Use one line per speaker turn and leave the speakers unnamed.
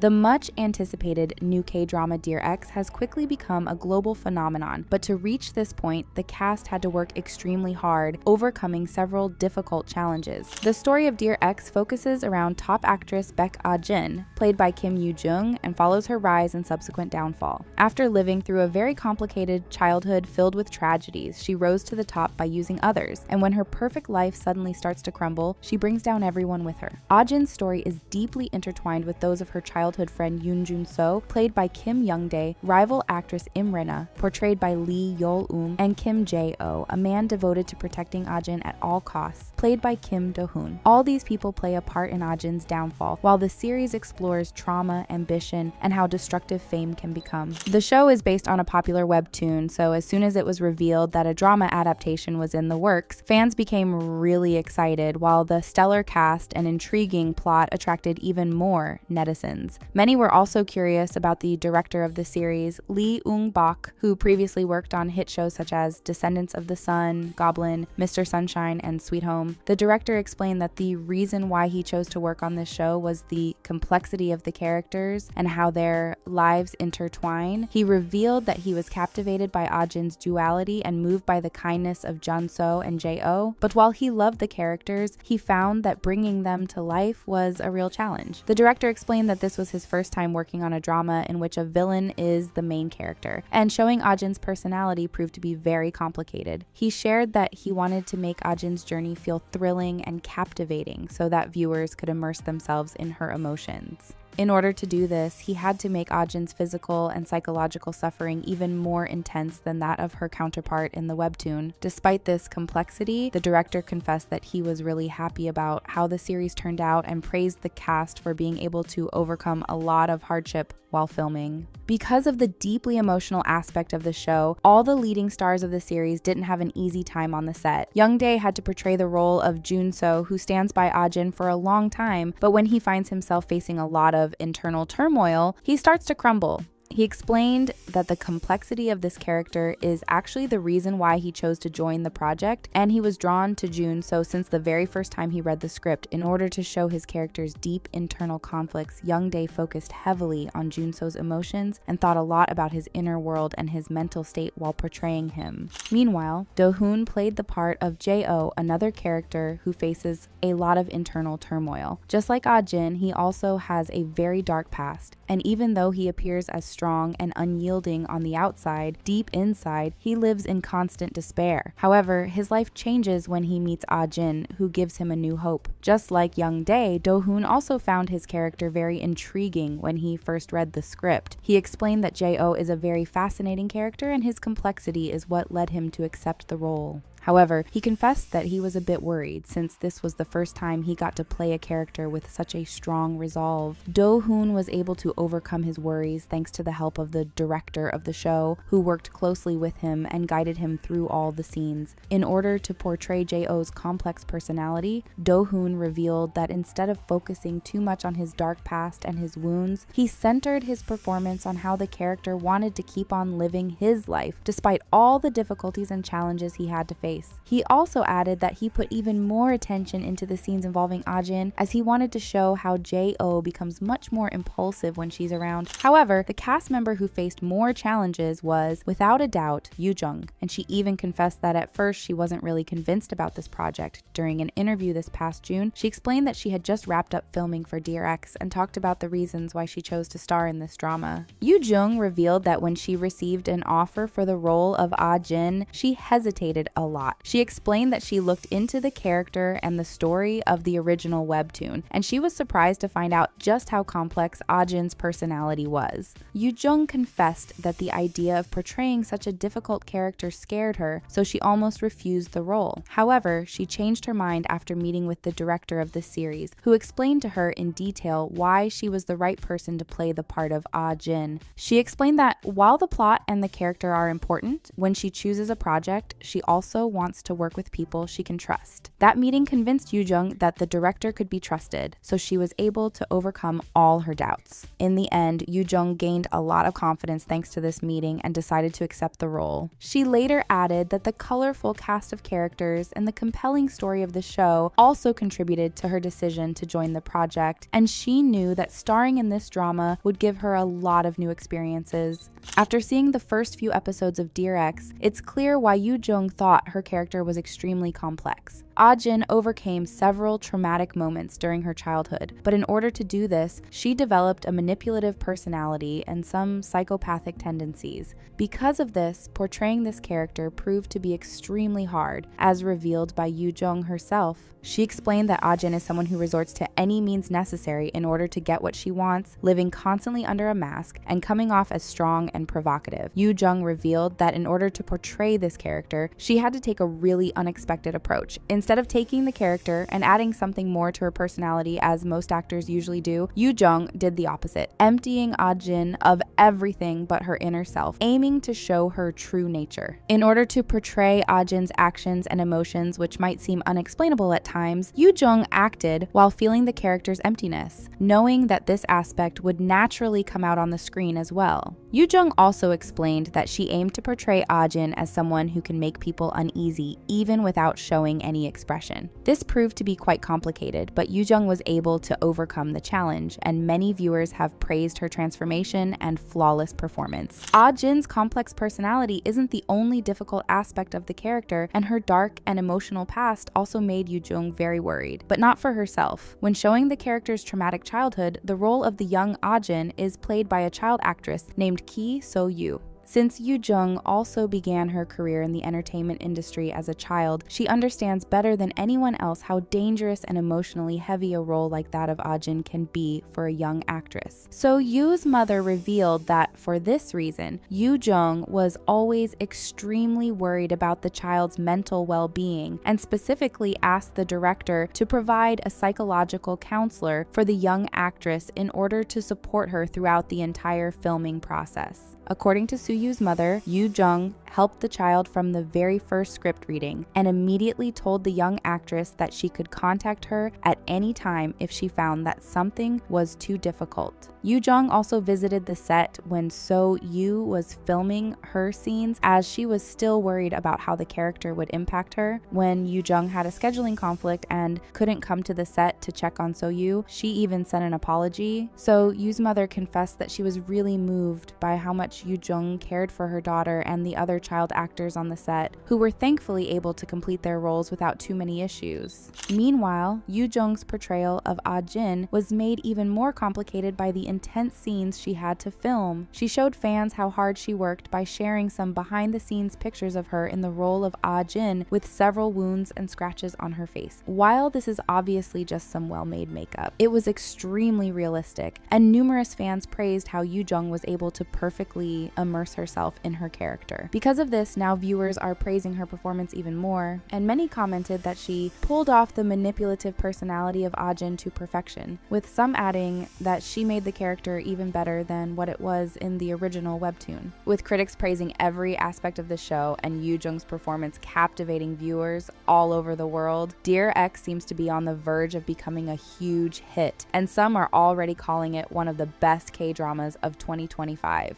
The much anticipated new K-drama Dear X has quickly become a global phenomenon, but to reach this point, the cast had to work extremely hard, overcoming several difficult challenges. The story of Dear X focuses around top actress Baek Ah Jin, played by Kim Yoo-jung, and follows her rise and subsequent downfall. After living through a very complicated childhood filled with tragedies, she rose to the top by using others, and when her perfect life suddenly starts to crumble, she brings down everyone with her. Ah Jin's story is deeply intertwined with those of her childhood friend Yoon Jun-so, played by Kim Young-dae, rival actress Im Rena, portrayed by Lee Yeol-um, and Kim Jae-oh, a man devoted to protecting Ah Jin at all costs, played by Kim Do-hoon. All these people play a part in Ah Jin's downfall, while the series explores trauma, ambition, and how destructive fame can become. The show is based on a popular webtoon, so as soon as it was revealed that a drama adaptation was in the works, fans became really excited, while the stellar cast and intriguing plot attracted even more netizens. Many were also curious about the director of the series, Lee Eun-bak, who previously worked on hit shows such as Descendants of the Sun, Goblin, Mr. Sunshine, and Sweet Home. The director explained that the reason why he chose to work on this show was the complexity of the characters and how their lives intertwine. He revealed that he was captivated by Ah Jin's duality and moved by the kindness of Jun-so and Jae-oh, but while he loved the characters, he found that bringing them to life was a real challenge. The director explained that this was his first time working on a drama in which a villain is the main character, and showing Ah Jin's personality proved to be very complicated. He shared that he wanted to make Ah Jin's journey feel thrilling and captivating so that viewers could immerse themselves in her emotions. In order to do this, he had to make Ah Jin's physical and psychological suffering even more intense than that of her counterpart in the webtoon. Despite this complexity, the director confessed that he was really happy about how the series turned out and praised the cast for being able to overcome a lot of hardship while filming. Because of the deeply emotional aspect of the show, all the leading stars of the series didn't have an easy time on the set. Young-dae had to portray the role of Jun-so, who stands by Ah Jin for a long time, but when he finds himself facing a lot of internal turmoil, he starts to crumble. He explained that the complexity of this character is actually the reason why he chose to join the project, and he was drawn to Jun-so since the very first time he read the script. In order to show his character's deep internal conflicts, Young-dae focused heavily on Jun-so's emotions and thought a lot about his inner world and his mental state while portraying him. Meanwhile, Do-hoon played the part of Jae-oh, another character who faces a lot of internal turmoil. Just like Ah Jin, he also has a very dark past, and even though he appears as strong and unyielding on the outside, deep inside, he lives in constant despair. However, his life changes when he meets Ah Jin, who gives him a new hope. Just like Young-dae, Do-hoon also found his character very intriguing when he first read the script. He explained that Jae-oh is a very fascinating character and his complexity is what led him to accept the role. However, he confessed that he was a bit worried since this was the first time he got to play a character with such a strong resolve. Do-hoon was able to overcome his worries thanks to the help of the director of the show, who worked closely with him and guided him through all the scenes. In order to portray Jae-oh's complex personality, Do-hoon revealed that instead of focusing too much on his dark past and his wounds, he centered his performance on how the character wanted to keep on living his life despite all the difficulties and challenges he had to face. He also added that he put even more attention into the scenes involving Ah Jin, as he wanted to show how Jae-oh becomes much more impulsive when she's around. However, the cast member who faced more challenges was, without a doubt, Yoo-jung, and she even confessed that at first she wasn't really convinced about this project. During an interview this past June, she explained that she had just wrapped up filming for Dear X and talked about the reasons why she chose to star in this drama. Yoo-jung revealed that when she received an offer for the role of Ah Jin, she hesitated a lot. She explained that she looked into the character and the story of the original webtoon, and she was surprised to find out just how complex Ah Jin's personality was. Yoo-jung confessed that the idea of portraying such a difficult character scared her, so she almost refused the role. However, she changed her mind after meeting with the director of the series, who explained to her in detail why she was the right person to play the part of Ah Jin. She explained that while the plot and the character are important, when she chooses a project, she also wants to work with people she can trust. That meeting convinced Yoo Jung that the director could be trusted, so she was able to overcome all her doubts. In the end, Yoo Jung gained a lot of confidence thanks to this meeting and decided to accept the role. She later added that the colorful cast of characters and the compelling story of the show also contributed to her decision to join the project, and she knew that starring in this drama would give her a lot of new experiences. After seeing the first few episodes of Dear Ex, it's clear why Yoo Jung thought her character was extremely complex. Ah Jin overcame several traumatic moments during her childhood, but in order to do this, she developed a manipulative personality and some psychopathic tendencies. Because of this, portraying this character proved to be extremely hard, as revealed by Yoo Jung herself. She explained that Ah Jin is someone who resorts to any means necessary in order to get what she wants, living constantly under a mask and coming off as strong and provocative. Yoo Jung revealed that in order to portray this character, she had to take a really unexpected approach. Instead of taking the character and adding something more to her personality as most actors usually do, Yoo Jung did the opposite, emptying Ah Jin of everything but her inner self, aiming to show her true nature. In order to portray Ah Jin's actions and emotions, which might seem unexplainable at times, Yoo Jung acted while feeling the character's emptiness, knowing that this aspect would naturally come out on the screen as well. Yoo Jung also explained that she aimed to portray Ah Jin as someone who can make people uneasy even without showing any expression. This proved to be quite complicated, but Yoo Jung was able to overcome the challenge, and many viewers have praised her transformation and flawless performance. Ah Jin's complex personality isn't the only difficult aspect of the character, and her dark and emotional past also made Yoo Jung very worried, but not for herself. When showing the character's traumatic childhood, the role of the young Ah Jin is played by a child actress named Ki So-yoo. Since Yoo Jung also began her career in the entertainment industry as a child, she understands better than anyone else how dangerous and emotionally heavy a role like that of Ah Jin can be for a young actress. So Yoo's mother revealed that for this reason, Yoo Jung was always extremely worried about the child's mental well-being and specifically asked the director to provide a psychological counselor for the young actress in order to support her throughout the entire filming process. According to Soo-Yoo's mother, Yoo Jung helped the child from the very first script reading and immediately told the young actress that she could contact her at any time if she found that something was too difficult. Yoo Jung also visited the set when So-Yoo was filming her scenes, as she was still worried about how the character would impact her. When Yoo Jung had a scheduling conflict and couldn't come to the set to check on So-Yoo, she even sent an apology. So-Yoo's mother confessed that she was really moved by how much Yoo Jung cared for her daughter and the other child actors on the set, who were thankfully able to complete their roles without too many issues. Meanwhile, Yoo Jung's portrayal of Ah Jin was made even more complicated by the intense scenes she had to film. She showed fans how hard she worked by sharing some behind-the-scenes pictures of her in the role of Ah Jin with several wounds and scratches on her face. While this is obviously just some well-made makeup, it was extremely realistic, and numerous fans praised how Yoo Jung was able to perfectly immerse herself in her character. Because of this, now viewers are praising her performance even more, and many commented that she pulled off the manipulative personality of Ah Jin to perfection, with some adding that she made the character even better than what it was in the original webtoon. With critics praising every aspect of the show and Yoo Jung's performance captivating viewers all over the world, Dear Ex seems to be on the verge of becoming a huge hit, and some are already calling it one of the best K-dramas of 2025.